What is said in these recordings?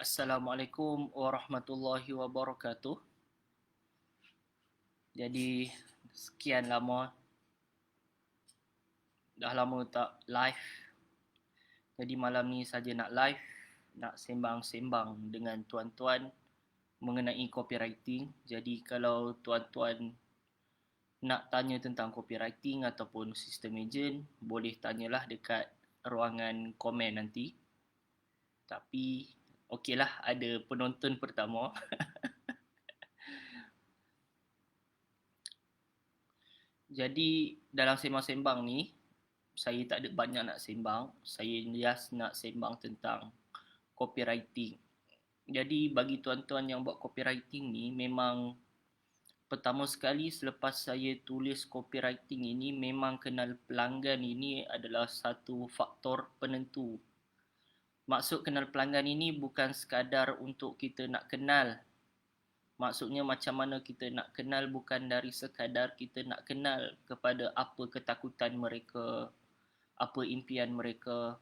Assalamualaikum warahmatullahi wabarakatuh. Jadi sekian lama, dah lama tak live. Jadi malam ni saja nak live, nak sembang-sembang dengan tuan-tuan mengenai copywriting. Jadi kalau tuan-tuan nak tanya tentang copywriting ataupun sistem ejen, boleh tanyalah dekat ruangan komen nanti. Tapi okeylah, ada penonton pertama. Jadi dalam sembang-sembang ni, saya tak ada banyak nak sembang. Saya just nak sembang tentang copywriting. Jadi bagi tuan-tuan yang buat copywriting ni, memang pertama sekali selepas saya tulis copywriting ini, memang kenal pelanggan ini adalah satu faktor penentu. Maksud kenal pelanggan ini bukan sekadar untuk kita nak kenal. Maksudnya macam mana kita nak kenal bukan dari sekadar kita nak kenal kepada apa ketakutan mereka, apa impian mereka,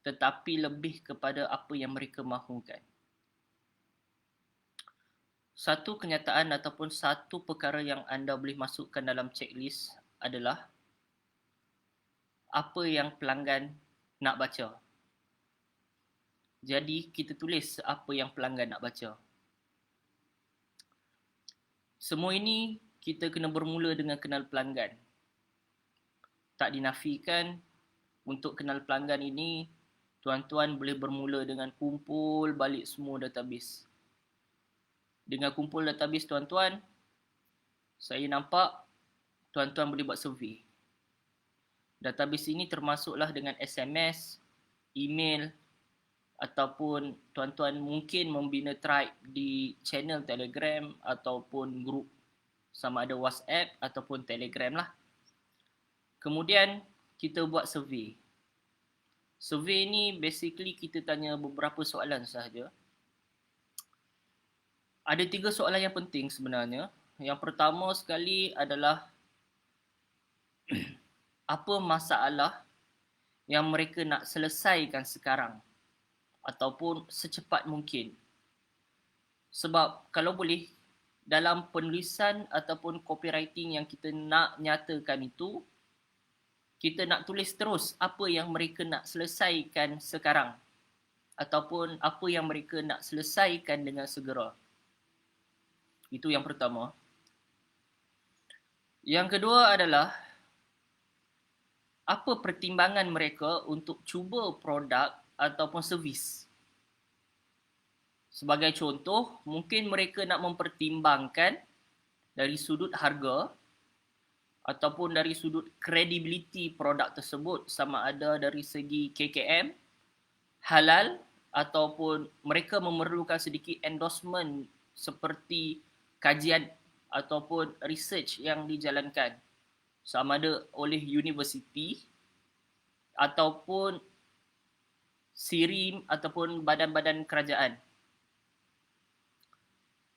tetapi lebih kepada apa yang mereka mahukan. Satu kenyataan ataupun satu perkara yang anda boleh masukkan dalam checklist adalah apa yang pelanggan nak baca. Jadi kita tulis apa yang pelanggan nak baca. Semua ini kita kena bermula dengan kenal pelanggan. Tak dinafikan untuk kenal pelanggan ini, tuan-tuan boleh bermula dengan kumpul balik semua database. Dengan kumpul database tuan-tuan, saya nampak tuan-tuan boleh buat survey. Database ini termasuklah dengan SMS, email, ataupun tuan-tuan mungkin membina tribe di channel Telegram ataupun grup sama ada WhatsApp ataupun Telegram lah. Kemudian kita buat survey. Survey ni basically kita tanya beberapa soalan sahaja. Ada 3 soalan yang penting sebenarnya. Yang pertama sekali adalah apa masalah yang mereka nak selesaikan sekarang ataupun secepat mungkin. Sebab kalau boleh, dalam penulisan ataupun copywriting yang kita nak nyatakan itu, kita nak tulis terus apa yang mereka nak selesaikan sekarang ataupun apa yang mereka nak selesaikan dengan segera. Itu yang pertama. Yang kedua adalah apa pertimbangan mereka untuk cuba produk ataupun servis. Sebagai contoh, mungkin mereka nak mempertimbangkan dari sudut harga ataupun dari sudut credibility produk tersebut, sama ada dari segi KKM, halal, ataupun mereka memerlukan sedikit endorsement seperti kajian ataupun research yang dijalankan sama ada oleh universiti ataupun SIRIM ataupun badan-badan kerajaan.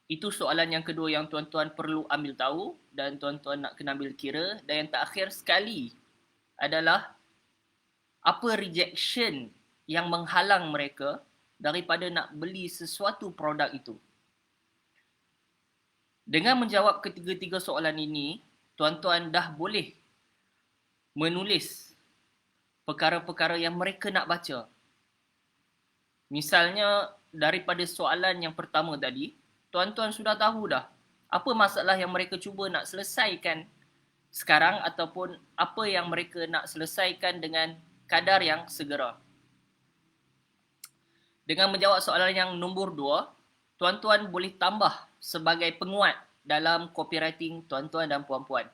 Itu soalan yang kedua yang tuan-tuan perlu ambil tahu dan tuan-tuan nak kena ambil kira. Dan yang terakhir sekali adalah apa rejection yang menghalang mereka daripada nak beli sesuatu produk itu. Dengan menjawab ketiga-tiga soalan ini, tuan-tuan dah boleh menulis perkara-perkara yang mereka nak baca. Misalnya daripada soalan yang pertama tadi, tuan-tuan sudah tahu dah apa masalah yang mereka cuba nak selesaikan sekarang ataupun apa yang mereka nak selesaikan dengan kadar yang segera. Dengan menjawab soalan yang nombor 2, tuan-tuan boleh tambah sebagai penguat dalam copywriting tuan-tuan dan puan-puan.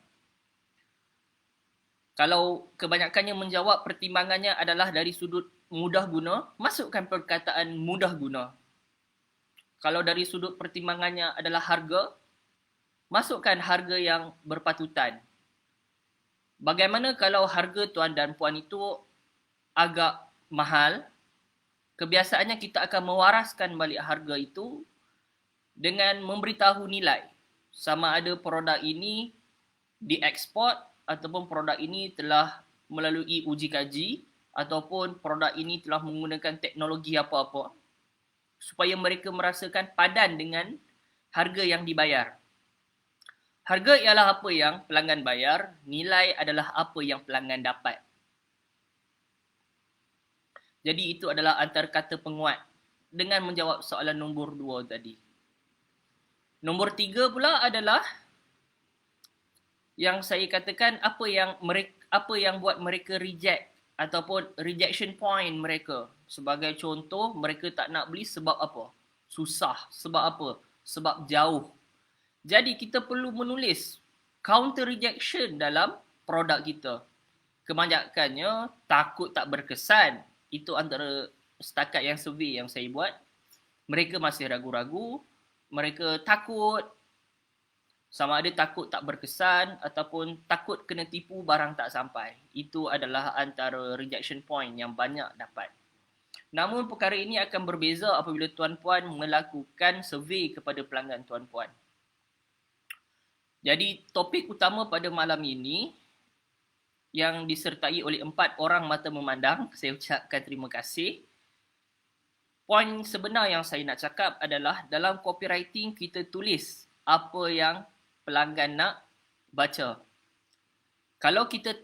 Kalau kebanyakannya menjawab pertimbangannya adalah dari sudut mudah guna, masukkan perkataan mudah guna. Kalau dari sudut pertimbangannya adalah harga, masukkan harga yang berpatutan. Bagaimana kalau harga tuan dan puan itu agak mahal? Kebiasaannya kita akan mewaraskan balik harga itu dengan memberitahu nilai. Sama ada produk ini diekspor ataupun produk ini telah melalui uji kaji ataupun produk ini telah menggunakan teknologi apa-apa. supaya mereka merasakan padan dengan harga yang dibayar. Harga ialah apa yang pelanggan bayar, nilai adalah apa yang pelanggan dapat. Jadi itu adalah antara kata penguat dengan menjawab soalan nombor 2 tadi. Nombor 3 pula adalah yang saya katakan apa yang buat mereka reject ataupun rejection point mereka. Sebagai contoh, mereka tak nak beli sebab apa? Susah. Sebab apa? Sebab jauh. Jadi kita perlu menulis counter rejection dalam produk kita. Kebanyakannya takut tak berkesan. Itu antara setakat yang survey yang saya buat. Mereka masih ragu-ragu, mereka takut, sama ada takut tak berkesan ataupun takut kena tipu barang tak sampai. Itu adalah antara rejection point yang banyak dapat. Namun perkara ini akan berbeza apabila tuan-puan melakukan survey kepada pelanggan tuan-puan. Jadi topik utama pada malam ini yang disertai oleh 4 orang mata memandang, saya ucapkan terima kasih. Poin sebenar yang saya nak cakap adalah dalam copywriting kita tulis apa yang pelanggan nak baca. Kalau kita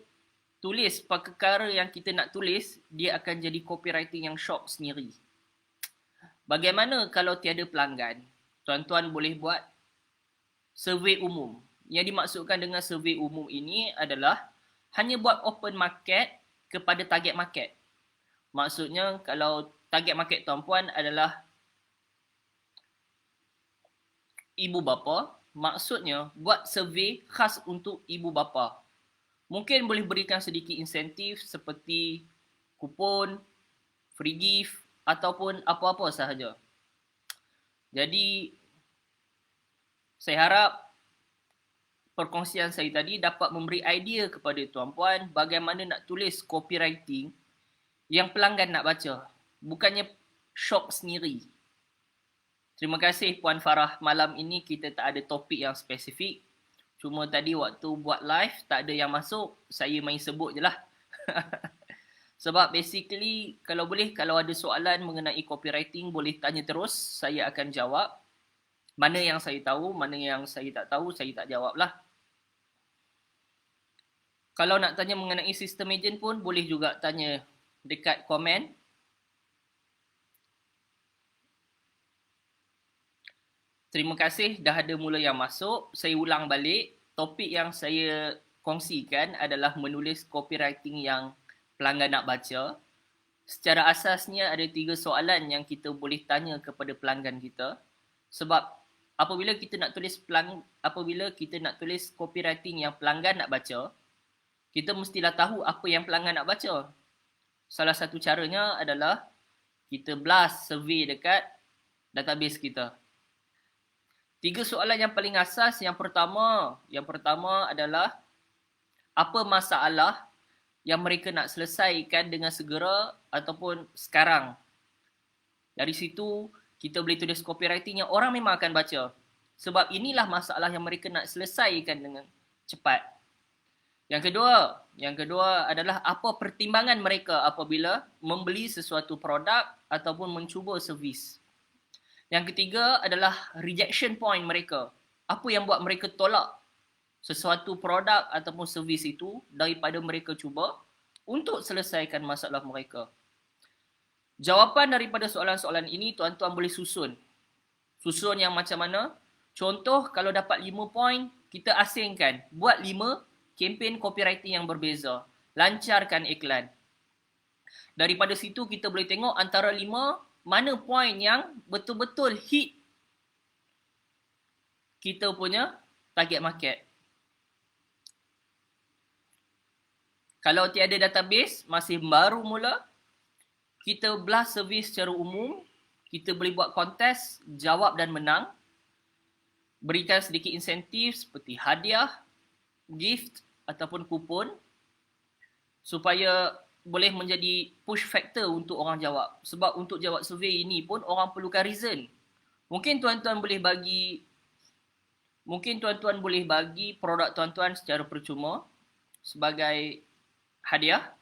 tulis perkara yang kita nak tulis, dia akan jadi copywriting yang short sendiri. Bagaimana kalau tiada pelanggan? Tuan-tuan boleh buat survey umum. Yang dimaksudkan dengan survey umum ini adalah hanya buat open market kepada target market. Maksudnya kalau target market tuan-puan adalah ibu bapa, maksudnya buat survey khas untuk ibu bapa. Mungkin boleh berikan sedikit insentif seperti kupon, free gift ataupun apa-apa sahaja. Jadi saya harap perkongsian saya tadi dapat memberi idea kepada tuan-puan bagaimana nak tulis copywriting yang pelanggan nak baca. Bukannya shop sendiri. Terima kasih Puan Farah. Malam ini kita tak ada topik yang spesifik. Cuma tadi waktu buat live tak ada yang masuk. Saya main sebut je lah. Sebab basically kalau boleh, kalau ada soalan mengenai copywriting boleh tanya terus. Saya akan jawab. Mana yang saya tahu, mana yang saya tak tahu, saya tak jawab lah. Kalau nak tanya mengenai sistem agent pun boleh juga tanya dekat komen. Terima kasih dah ada mula yang masuk. Saya ulang balik. Topik yang saya kongsikan adalah menulis copywriting yang pelanggan nak baca. Secara asasnya ada 3 soalan yang kita boleh tanya kepada pelanggan kita. Sebab apabila kita nak tulis copywriting yang pelanggan nak baca, kita mestilah tahu apa yang pelanggan nak baca. Salah satu caranya adalah kita blast survey dekat database kita. 3 soalan yang paling asas. Yang pertama adalah apa masalah yang mereka nak selesaikan dengan segera ataupun sekarang. Dari situ kita boleh tulis copywriting yang orang memang akan baca. Sebab inilah masalah yang mereka nak selesaikan dengan cepat. Yang kedua adalah apa pertimbangan mereka apabila membeli sesuatu produk ataupun mencuba servis. Yang ketiga adalah rejection point mereka. Apa yang buat mereka tolak sesuatu produk ataupun servis itu daripada mereka cuba untuk selesaikan masalah mereka. Jawapan daripada soalan-soalan ini tuan-tuan boleh susun. Susun yang macam mana? Contoh kalau dapat 5 point, kita asingkan. Buat 5 kempen copywriting yang berbeza. Lancarkan iklan. Daripada situ kita boleh tengok antara 5 mana point yang betul-betul hit kita punya target market. Kalau tiada database, masih baru mula, kita blast servis secara umum, kita boleh buat kontes, jawab dan menang, berikan sedikit insentif seperti hadiah, gift ataupun kupon, supaya boleh menjadi push factor untuk orang jawab. Sebab untuk jawab survey ini pun orang perlukan reason. Mungkin tuan-tuan boleh bagi produk tuan-tuan secara percuma sebagai hadiah.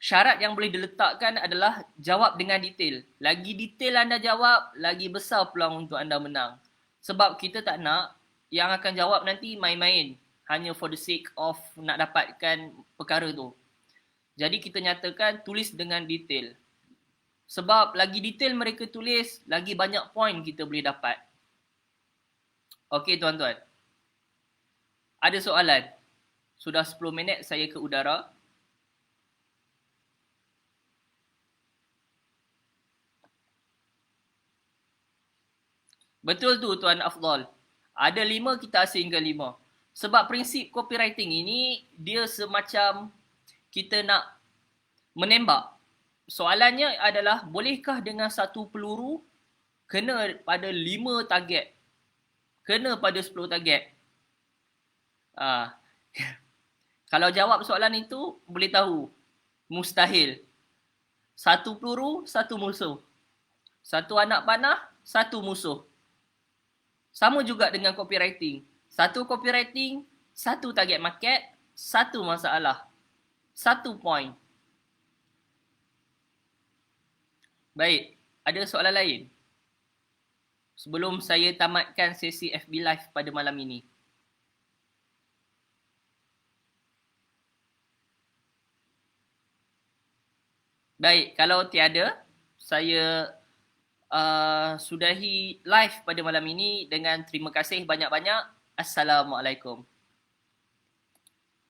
syarat yang boleh diletakkan adalah jawab dengan detail. Lagi detail anda jawab, lagi besar peluang untuk anda menang. Sebab kita tak nak yang akan jawab nanti main-main. Hanya for the sake of nak dapatkan perkara tu. Jadi kita nyatakan tulis dengan detail. Sebab lagi detail mereka tulis, lagi banyak point kita boleh dapat. Okey tuan-tuan. Ada soalan? Sudah 10 minit saya ke udara. Betul tu Tuan Afdal. Ada 5 kita asingkan 5. Sebab prinsip copywriting ini dia semacam kita nak menembak. Soalannya adalah bolehkah dengan satu peluru kena pada 5 target? Kena pada 10 target? Kalau jawab soalan itu boleh tahu mustahil. Satu peluru, satu musuh. Satu anak panah, satu musuh. Sama juga dengan copywriting. Satu copywriting, satu target market, satu masalah. Satu point. Baik, ada soalan lain? Sebelum saya tamatkan sesi FB Live pada malam ini. Baik, kalau tiada, saya sudahi live pada malam ini dengan terima kasih banyak-banyak. Assalamualaikum.